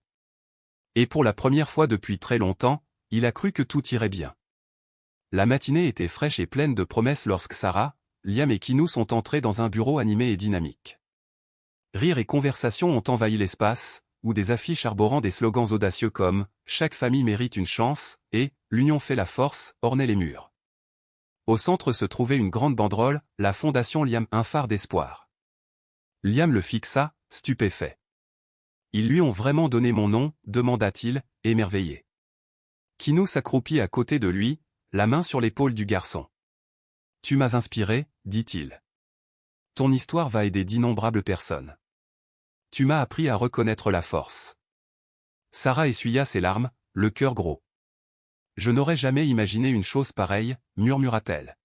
Et pour la première fois depuis très longtemps, il a cru que tout irait bien. La matinée était fraîche et pleine de promesses lorsque Sarah, Liam et Kinou sont entrés dans un bureau animé et dynamique. Rires et conversations ont envahi l'espace, où des affiches arborant des slogans audacieux comme « Chaque famille mérite une chance » et « L'union fait la force » ornaient les murs. Au centre se trouvait une grande banderole, la Fondation Liam, un phare d'espoir. Liam le fixa, stupéfait. « Ils lui ont vraiment donné mon nom ?» demanda-t-il, émerveillé. Kinou s'accroupit à côté de lui, la main sur l'épaule du garçon. « Tu m'as inspiré, dit-il. Ton histoire va aider d'innombrables personnes. Tu m'as appris à reconnaître la force. » Sarah essuya ses larmes, le cœur gros. « Je n'aurais jamais imaginé une chose pareille, murmura-t-elle.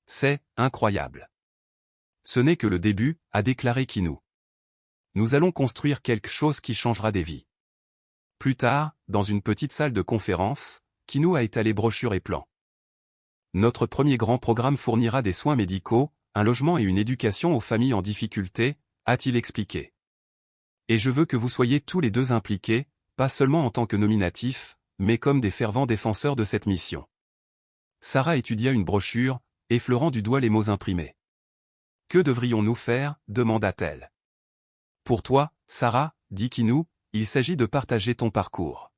C'est incroyable. Ce n'est que le début, a déclaré Kinou. Nous allons construire quelque chose qui changera des vies. Plus tard, dans une petite salle de conférence, Kinou a étalé brochures et plans. Notre premier grand programme fournira des soins médicaux, un logement et une éducation aux familles en difficulté, a-t-il expliqué. Et je veux que vous soyez tous les deux impliqués, pas seulement en tant que nominatifs, mais comme des fervents défenseurs de cette mission. Sarah étudia une brochure, effleurant du doigt les mots imprimés. « Que devrions-nous faire » demanda-t-elle. « Pour toi, Sarah, dit Kinou, il s'agit de partager ton parcours.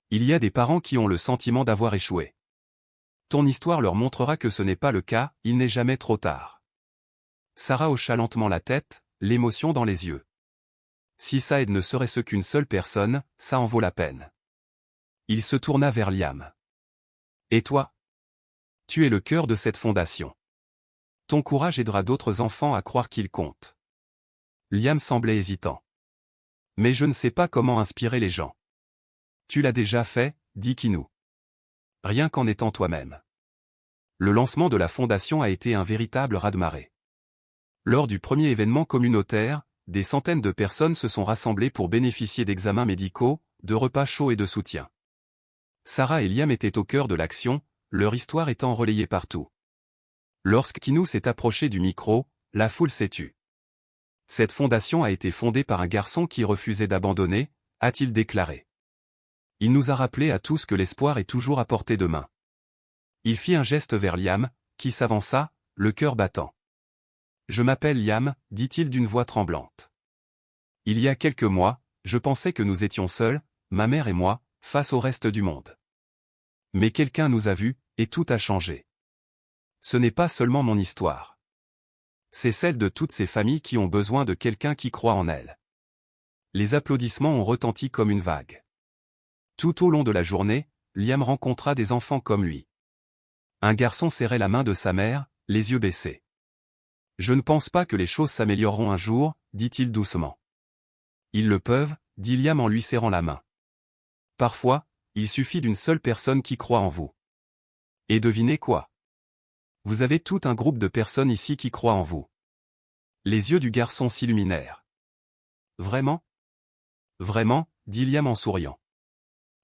Il y a des parents qui ont le sentiment d'avoir échoué. Ton histoire leur montrera que ce n'est pas le cas, il n'est jamais trop tard. » Sarah hocha lentement la tête, l'émotion dans les yeux. Si ça aide ne serait-ce qu'une seule personne, ça en vaut la peine. Il se tourna vers Liam. Et toi? Tu es le cœur de cette fondation. Ton courage aidera d'autres enfants à croire qu'ils comptent. Liam semblait hésitant. Mais je ne sais pas comment inspirer les gens. Tu l'as déjà fait, dit Kinou. Rien qu'en étant toi-même. Le lancement de la fondation a été un véritable raz-de-marée. Lors du premier événement communautaire, des centaines de personnes se sont rassemblées pour bénéficier d'examens médicaux, de repas chauds et de soutien. Sarah et Liam étaient au cœur de l'action, leur histoire étant relayée partout. Lorsque Kinou s'est approché du micro, la foule s'est tue. Cette fondation a été fondée par un garçon qui refusait d'abandonner, a-t-il déclaré. Il nous a rappelé à tous que l'espoir est toujours à portée de main. Il fit un geste vers Liam, qui s'avança, le cœur battant. Je m'appelle Liam, dit-il d'une voix tremblante. Il y a quelques mois, je pensais que nous étions seuls, ma mère et moi, face au reste du monde. Mais quelqu'un nous a vus, et tout a changé. Ce n'est pas seulement mon histoire. C'est celle de toutes ces familles qui ont besoin de quelqu'un qui croit en elles. Les applaudissements ont retenti comme une vague. Tout au long de la journée, Liam rencontra des enfants comme lui. Un garçon serrait la main de sa mère, les yeux baissés. Je ne pense pas que les choses s'amélioreront un jour, dit-il doucement. Ils le peuvent, dit Liam en lui serrant la main. Parfois, il suffit d'une seule personne qui croit en vous. Et devinez quoi? Vous avez tout un groupe de personnes ici qui croient en vous. Les yeux du garçon s'illuminèrent. Vraiment? Vraiment, dit Liam en souriant.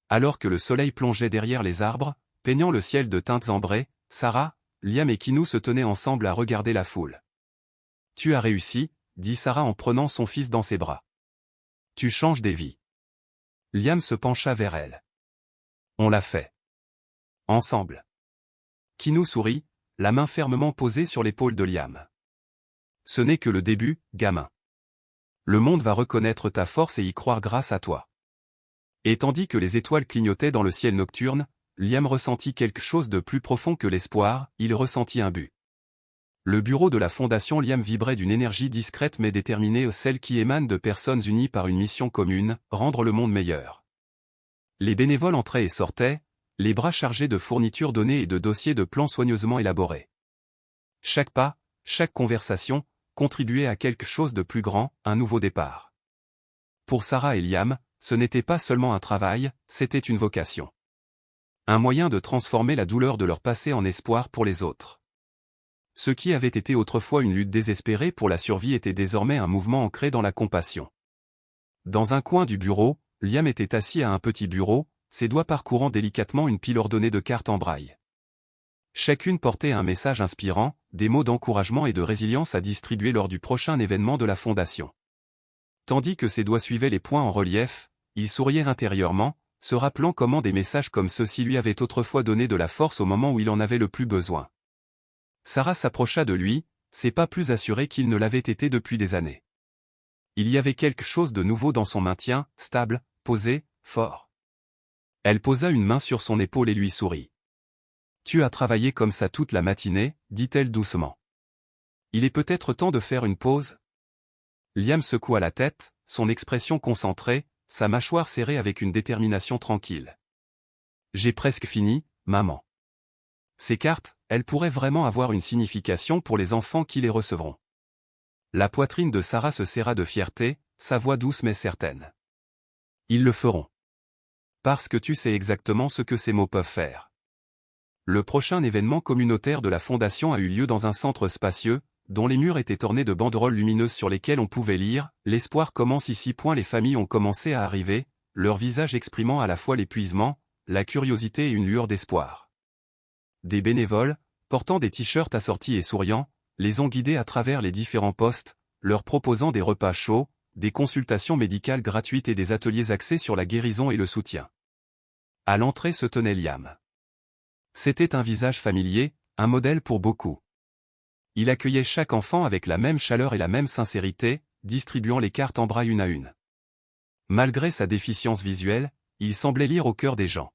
Alors que le soleil plongeait derrière les arbres, peignant le ciel de teintes ambrées, Sarah, Liam et Kinou se tenaient ensemble à regarder la foule. Tu as réussi, dit Sarah en prenant son fils dans ses bras. Tu changes des vies. Liam se pencha vers elle. On l'a fait. Ensemble. Kinou sourit, la main fermement posée sur l'épaule de Liam. Ce n'est que le début, gamin. Le monde va reconnaître ta force et y croire grâce à toi. Et tandis que les étoiles clignotaient dans le ciel nocturne, Liam ressentit quelque chose de plus profond que l'espoir, il ressentit un but. Le bureau de la fondation Liam vibrait d'une énergie discrète mais déterminée, celle qui émane de personnes unies par une mission commune, rendre le monde meilleur. Les bénévoles entraient et sortaient, les bras chargés de fournitures données et de dossiers de plans soigneusement élaborés. Chaque pas, chaque conversation, contribuait à quelque chose de plus grand, un nouveau départ. Pour Sarah et Liam, ce n'était pas seulement un travail, c'était une vocation. Un moyen de transformer la douleur de leur passé en espoir pour les autres. Ce qui avait été autrefois une lutte désespérée pour la survie était désormais un mouvement ancré dans la compassion. Dans un coin du bureau, Liam était assis à un petit bureau, ses doigts parcourant délicatement une pile ordonnée de cartes en braille. Chacune portait un message inspirant, des mots d'encouragement et de résilience à distribuer lors du prochain événement de la Fondation. Tandis que ses doigts suivaient les points en relief, il souriait intérieurement, se rappelant comment des messages comme ceux-ci lui avaient autrefois donné de la force au moment où il en avait le plus besoin. Sarah s'approcha de lui, ses pas plus assurés qu'il ne l'avait été depuis des années. Il y avait quelque chose de nouveau dans son maintien, stable, posé, fort. Elle posa une main sur son épaule et lui sourit. « Tu as travaillé comme ça toute la matinée, dit-elle doucement. Il est peut-être temps de faire une pause ?» Liam secoua la tête, son expression concentrée, sa mâchoire serrée avec une détermination tranquille. « J'ai presque fini, maman. » Ces cartes, elles pourraient vraiment avoir une signification pour les enfants qui les recevront. La poitrine de Sarah se serra de fierté, sa voix douce mais certaine. « Ils le feront. Parce que tu sais exactement ce que ces mots peuvent faire. » Le prochain événement communautaire de la Fondation a eu lieu dans un centre spacieux, dont les murs étaient ornés de banderoles lumineuses sur lesquelles on pouvait lire « L'espoir commence ici. » Les familles ont commencé à arriver, leurs visages exprimant à la fois l'épuisement, la curiosité et une lueur d'espoir. Des bénévoles, portant des t-shirts assortis et souriants, les ont guidés à travers les différents postes, leur proposant des repas chauds, des consultations médicales gratuites et des ateliers axés sur la guérison et le soutien. À l'entrée se tenait Liam. C'était un visage familier, un modèle pour beaucoup. Il accueillait chaque enfant avec la même chaleur et la même sincérité, distribuant les cartes en braille une à une. Malgré sa déficience visuelle, il semblait lire au cœur des gens.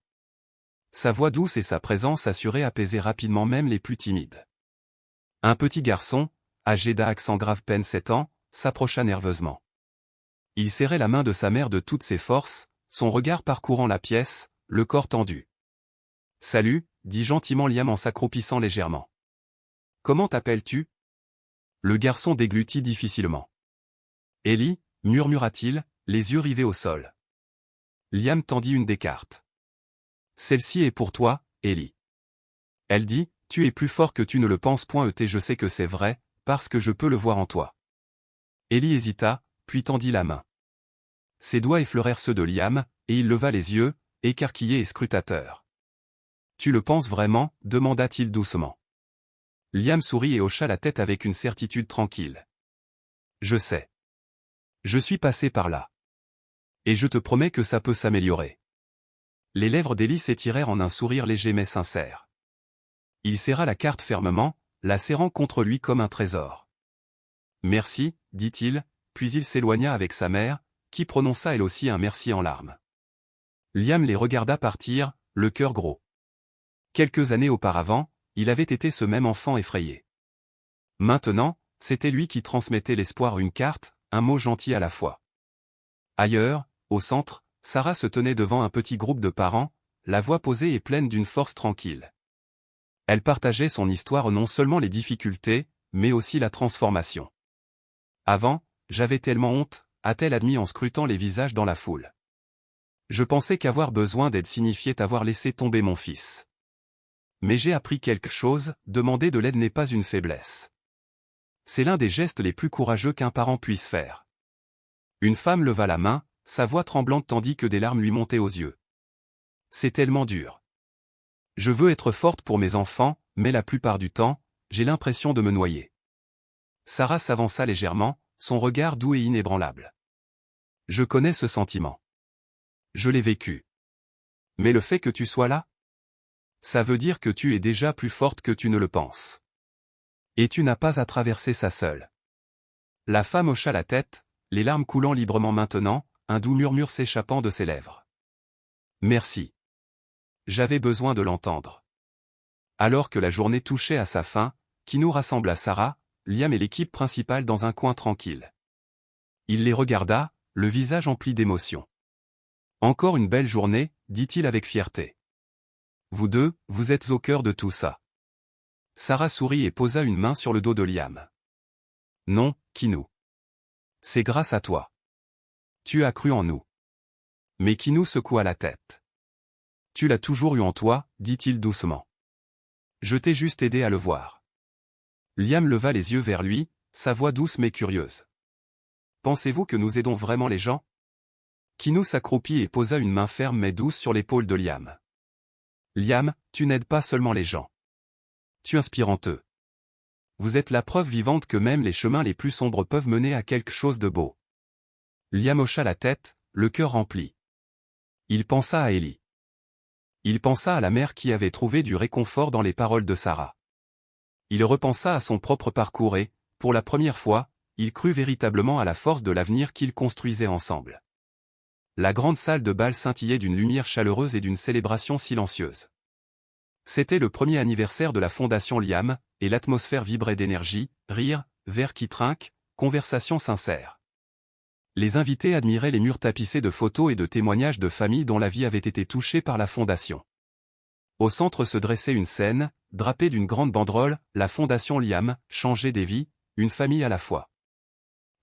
Sa voix douce et sa présence assurée apaisaient rapidement même les plus timides. Un petit garçon, âgé d'accent grave peine 7 ans, s'approcha nerveusement. Il serrait la main de sa mère de toutes ses forces, son regard parcourant la pièce, le corps tendu. « Salut », dit gentiment Liam en s'accroupissant légèrement. « Comment t'appelles-tu » Le garçon déglutit difficilement. « Ellie » murmura-t-il, les yeux rivés au sol. Liam tendit une des cartes. « Celle-ci est pour toi, Ellie. » Elle dit, « Tu es plus fort que tu ne le penses. Je sais que c'est vrai, parce que je peux le voir en toi. » Ellie hésita, puis tendit la main. Ses doigts effleurèrent ceux de Liam, et il leva les yeux, écarquillé et scrutateur. « Tu le penses vraiment » demanda-t-il doucement. Liam sourit et hocha la tête avec une certitude tranquille. « Je sais. Je suis passé par là. Et je te promets que ça peut s'améliorer. » Les lèvres d'Ellie s'étirèrent en un sourire léger mais sincère. Il serra la carte fermement, la serrant contre lui comme un trésor. « Merci » dit-il, puis il s'éloigna avec sa mère, qui prononça elle aussi un merci en larmes. Liam les regarda partir, le cœur gros. Quelques années auparavant, il avait été ce même enfant effrayé. Maintenant, c'était lui qui transmettait l'espoir, une carte, un mot gentil à la fois. Ailleurs, au centre, Sarah se tenait devant un petit groupe de parents, la voix posée et pleine d'une force tranquille. Elle partageait son histoire, non seulement les difficultés, mais aussi la transformation. Avant, j'avais tellement honte, a-t-elle admis en scrutant les visages dans la foule. Je pensais qu'avoir besoin d'aide signifiait avoir laissé tomber mon fils. Mais j'ai appris quelque chose, demander de l'aide n'est pas une faiblesse. C'est l'un des gestes les plus courageux qu'un parent puisse faire. Une femme leva la main, sa voix tremblante tandis que des larmes lui montaient aux yeux. C'est tellement dur. Je veux être forte pour mes enfants, mais la plupart du temps, j'ai l'impression de me noyer. Sarah s'avança légèrement, son regard doux et inébranlable. Je connais ce sentiment. Je l'ai vécu. Mais le fait que tu sois là, ça veut dire que tu es déjà plus forte que tu ne le penses. Et tu n'as pas à traverser ça seule. La femme hocha la tête, les larmes coulant librement maintenant, un doux murmure s'échappant de ses lèvres. Merci. J'avais besoin de l'entendre. Alors que la journée touchait à sa fin, Kino rassembla Sarah, Liam et l'équipe principale dans un coin tranquille. Il les regarda, le visage empli d'émotion. Encore une belle journée, dit-il avec fierté. Vous deux, vous êtes au cœur de tout ça. Sarah sourit et posa une main sur le dos de Liam. Non, Kino. C'est grâce à toi. Tu as cru en nous. Mais Kinou secoua la tête. Tu l'as toujours eu en toi, dit-il doucement. Je t'ai juste aidé à le voir. Liam leva les yeux vers lui, sa voix douce mais curieuse. Pensez-vous que nous aidons vraiment les gens? Kinou s'accroupit et posa une main ferme mais douce sur l'épaule de Liam. Liam, tu n'aides pas seulement les gens. Tu inspires en eux. Vous êtes la preuve vivante que même les chemins les plus sombres peuvent mener à quelque chose de beau. Liam hocha la tête, le cœur rempli. Il pensa à Ellie. Il pensa à la mère qui avait trouvé du réconfort dans les paroles de Sarah. Il repensa à son propre parcours et, pour la première fois, il crut véritablement à la force de l'avenir qu'ils construisaient ensemble. La grande salle de bal scintillait d'une lumière chaleureuse et d'une célébration silencieuse. C'était le premier anniversaire de la fondation Liam, et l'atmosphère vibrait d'énergie, rires, verres qui trinquent, conversations sincères. Les invités admiraient les murs tapissés de photos et de témoignages de familles dont la vie avait été touchée par la fondation. Au centre se dressait une scène, drapée d'une grande banderole, la fondation Liam, changer des vies, une famille à la fois.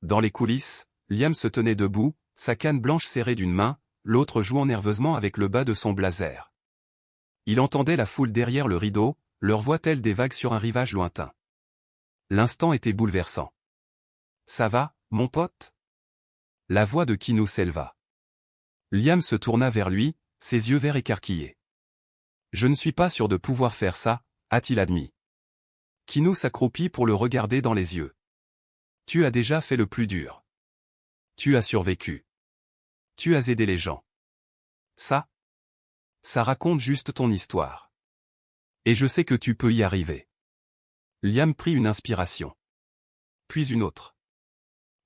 Dans les coulisses, Liam se tenait debout, sa canne blanche serrée d'une main, l'autre jouant nerveusement avec le bas de son blazer. Il entendait la foule derrière le rideau, leur voix telle des vagues sur un rivage lointain. L'instant était bouleversant. « Ça va, mon pote ?» La voix de Kinou s'éleva. Liam se tourna vers lui, ses yeux verts écarquillés. « Je ne suis pas sûr de pouvoir faire ça, a-t-il admis. Kinou s'accroupit pour le regarder dans les yeux. « Tu as déjà fait le plus dur. Tu as survécu. Tu as aidé les gens. Ça raconte juste ton histoire. Et je sais que tu peux y arriver. » Liam prit une inspiration. Puis une autre.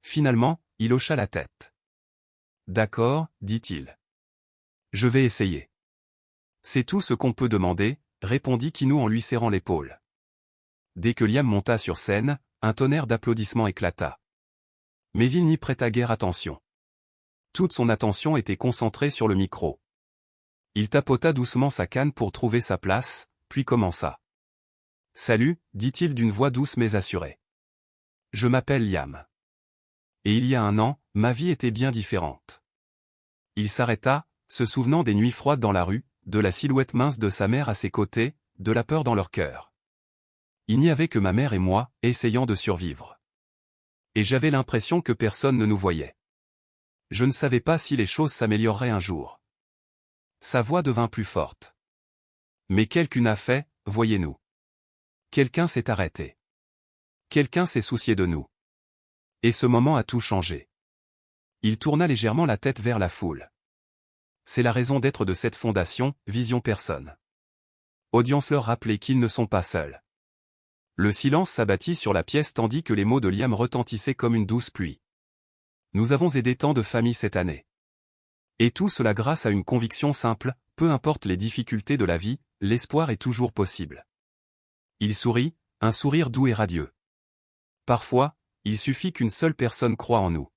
Finalement, il hocha la tête. « D'accord, dit-il. Je vais essayer. »« C'est tout ce qu'on peut demander, » répondit Kinou en lui serrant l'épaule. Dès que Liam monta sur scène, un tonnerre d'applaudissements éclata. Mais il n'y prêta guère attention. Toute son attention était concentrée sur le micro. Il tapota doucement sa canne pour trouver sa place, puis commença. « Salut, dit-il d'une voix douce mais assurée. Je m'appelle Liam. Et il y a 1 an, ma vie était bien différente. » Il s'arrêta, se souvenant des nuits froides dans la rue, de la silhouette mince de sa mère à ses côtés, de la peur dans leur cœur. Il n'y avait que ma mère et moi, essayant de survivre. Et j'avais l'impression que personne ne nous voyait. Je ne savais pas si les choses s'amélioreraient un jour. Sa voix devint plus forte. Mais quelqu'un a fait, voyez-nous. Quelqu'un s'est arrêté. Quelqu'un s'est soucié de nous. Et ce moment a tout changé. Il tourna légèrement la tête vers la foule. C'est la raison d'être de cette fondation, Vision Personne. Audience leur rappelait qu'ils ne sont pas seuls. Le silence s'abattit sur la pièce tandis que les mots de Liam retentissaient comme une douce pluie. Nous avons aidé tant de familles cette année. Et tout cela grâce à une conviction simple, peu importe les difficultés de la vie, l'espoir est toujours possible. Il sourit, un sourire doux et radieux. Parfois, il suffit qu'une seule personne croie en nous.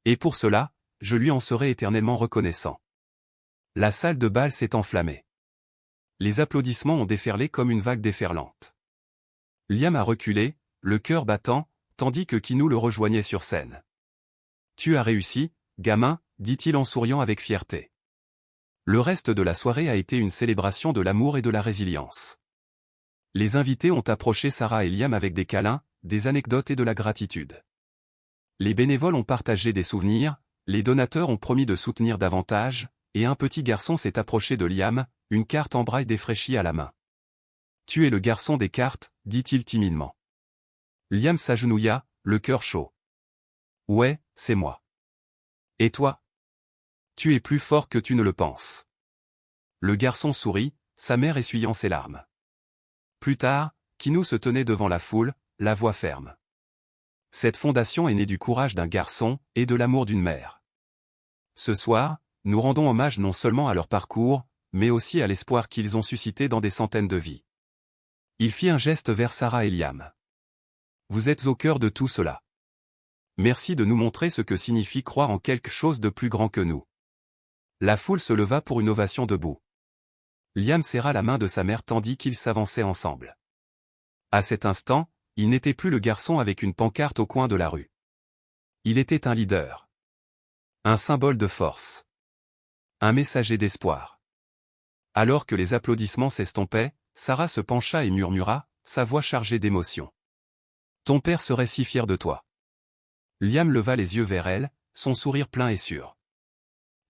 Et pour cela, je lui en serai éternellement reconnaissant. La salle de bal s'est enflammée. Les applaudissements ont déferlé comme une vague déferlante. Liam a reculé, le cœur battant, tandis que Kinou le rejoignait sur scène. « Tu as réussi, gamin », dit-il en souriant avec fierté. Le reste de la soirée a été une célébration de l'amour et de la résilience. Les invités ont approché Sarah et Liam avec des câlins, des anecdotes et de la gratitude. Les bénévoles ont partagé des souvenirs, les donateurs ont promis de soutenir davantage, et un petit garçon s'est approché de Liam, une carte en braille défraîchie à la main. « Tu es le garçon des cartes, » dit-il timidement. Liam s'agenouilla, le cœur chaud. « Ouais, c'est moi. Et toi ? Tu es plus fort que tu ne le penses. » Le garçon sourit, sa mère essuyant ses larmes. Plus tard, Kinou se tenait devant la foule, la voix ferme. Cette fondation est née du courage d'un garçon, et de l'amour d'une mère. Ce soir, nous rendons hommage non seulement à leur parcours, mais aussi à l'espoir qu'ils ont suscité dans des centaines de vies. Il fit un geste vers Sarah et Liam. Vous êtes au cœur de tout cela. Merci de nous montrer ce que signifie croire en quelque chose de plus grand que nous. La foule se leva pour une ovation debout. Liam serra la main de sa mère tandis qu'ils s'avançaient ensemble. À cet instant, il n'était plus le garçon avec une pancarte au coin de la rue. Il était un leader. Un symbole de force. Un messager d'espoir. Alors que les applaudissements s'estompaient, Sarah se pencha et murmura, sa voix chargée d'émotion. Ton père serait si fier de toi. Liam leva les yeux vers elle, son sourire plein et sûr.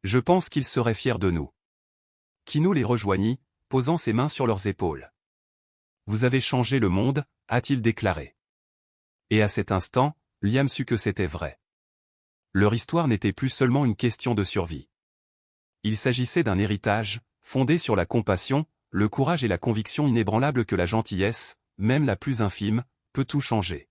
Je pense qu'il serait fier de nous. Kino les rejoignit, posant ses mains sur leurs épaules. Vous avez changé le monde, a-t-il déclaré. Et à cet instant, Liam sut que c'était vrai. Leur histoire n'était plus seulement une question de survie. Il s'agissait d'un héritage, fondé sur la compassion, le courage et la conviction inébranlable que la gentillesse, même la plus infime, peut tout changer.